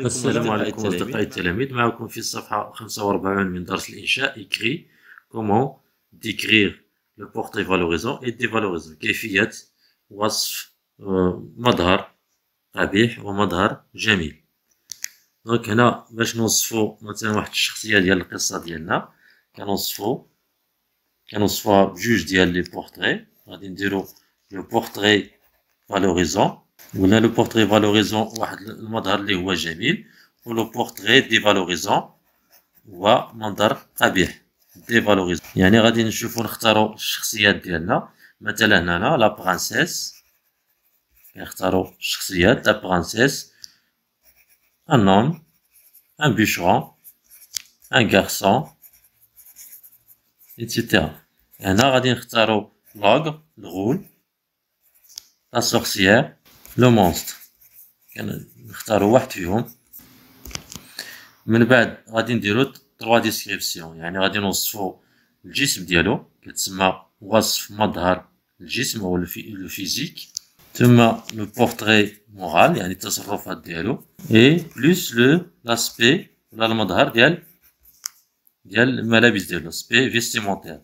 السلام عليكم أصدقائي التلاميذ. معكم في الصفحة 45 من درس الإنشاء écrit comment décrire le portrait valorisant et dévalorisant. كيفية وصف مظهر قبيح ومظهر جميل. دونك هنا باش نوصفو مثلا واحد الشخصية ديال القصة ديالنا كنوصفوها بجوج ديال لي بورتري. غادي نديرو لو بورتري فالوريزون ولا لو بورتري فالوريزون واحد المظهر اللي هو جميل، ولو بورتري ديفالوريزون هو منظر قبيح ديفالوريزون. يعني غادي نشوفو نختارو الشخصيات ديالنا. مثلا هنا لا برانسيس، كنختارو الشخصيات لا برانسيس، ان هوم، ان بيشرون، ان غارسون ايتترا. هنا غادي نختارو لوغر، الغول، لا سورسيير، لو مونستر. كنختارو واحد فيهم. من بعد غادي نديرو 3 ديسكريبسيون، يعني غادي نوصفو الجسم ديالو، كتسمى وصف مظهر الجسم او لو فيزيك، ثم لو بورتري مورال يعني التصرفات ديالو، اي بلوس لو لاسبي ولا المظهر ديال الملابس ديالو، سبي فيستيمونتير.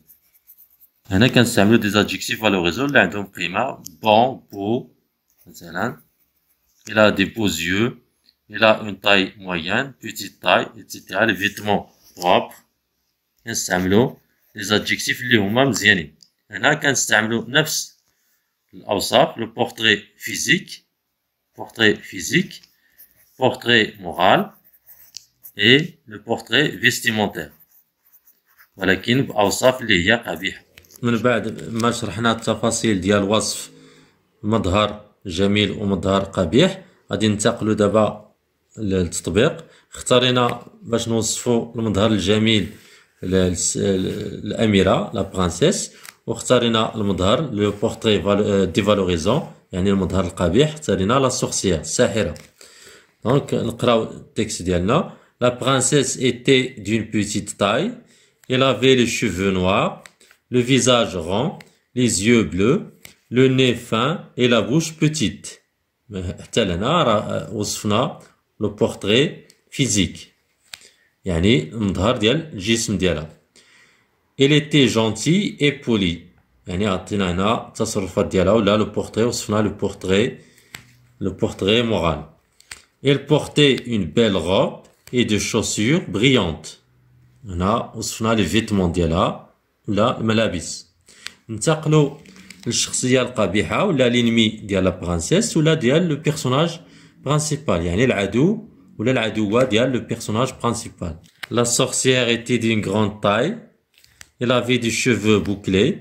هنا كنستعملو دي زادجيكتيف فالوريزون اللي عندهم قيمة. بون، بو مثلا، il a des beaux yeux, il a une taille moyenne, petite taille, etc. Les vêtements propres. كنستعملو لي زادجيكتيف اللي هما مزيانين. هنا كنستعملو نفس الأوصاف. لو بورتري فيزيك، بورتري مورال et لو بورتري فيستيمونتير، ولكن بأوصاف اللي هي قبيحة. من بعد ما شرحنا التفاصيل ديال وصف مظهر جميل ومظهر قبيح، غادي ننتقلوا دابا للتطبيق. اختارينا باش نوصفوا المظهر الجميل الأميرة لا برانسيس، واختارينا المظهر لو بورتري ديفالوريزون يعني المظهر القبيح، اختارينا لا سورسيير الساحرة. دونك نقراو التكست ديالنا. لا برانسيس était d'une petite taille, elle avait les cheveux noirs, le visage rond, les yeux bleus, le nez fin et la bouche petite. حتى لهنا راه وصفنا لو بورتري فيزيك يعني المظهر ديال الجسم ديالها. elle était gentille et polie يعني عطينا هنا التصرفات ديالها، ولا لو بورتري وصفنا لو بورتري مورال. elle portait une belle robe et de chaussures brillantes. هنا وصفنا لي فيتمون ديالها ولا الملابس. ننتقلوا للشخصية القبيحة ولا لينمي ديال لا برانسيس ولا ديال لو بيرسوناج برانسيبال، يعني العدو ولا العدوة ديال لو بيرسوناج برانسيبال. لا sorcière était d'une grande taille, elle avait des cheveux bouclés,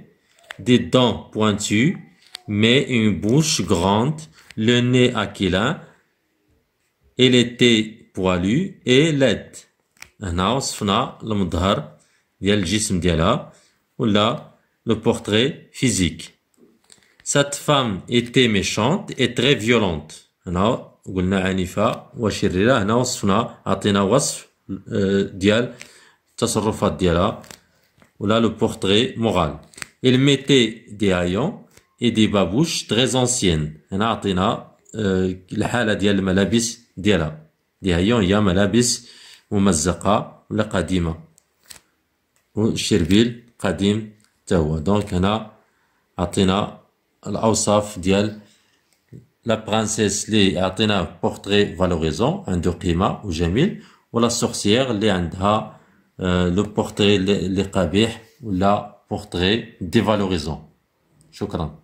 des dents pointues, mais une bouche grande, le nez aquilin, elle était poilue et laide. هنا وصفنا المظهر ديال الجسم ديالها ولا le portrait physique. Cette femme était méchante et très violente. هنا قلنا عنيفة وشريرة. هنا وصفنا عطينا وصف ديال التصرفات ديالها ولا le portrait moral. Elle mettait des haillons et des babouches très anciennes. هنا عطينا الحالة ديال الملابس ديالها. دي هايون هي ملابس ممزقة ولا قديمة، والشربيل قديم تا هو. دونك هنا عطينا الأوصاف ديال لا برانسيس اللي عطينا بورتري فالوريزون عنده قيمة وجميل، ولا سورسيير اللي عندها لو بورتري اللي قبيح ولا بورتري ديفالوريزون. شكرا.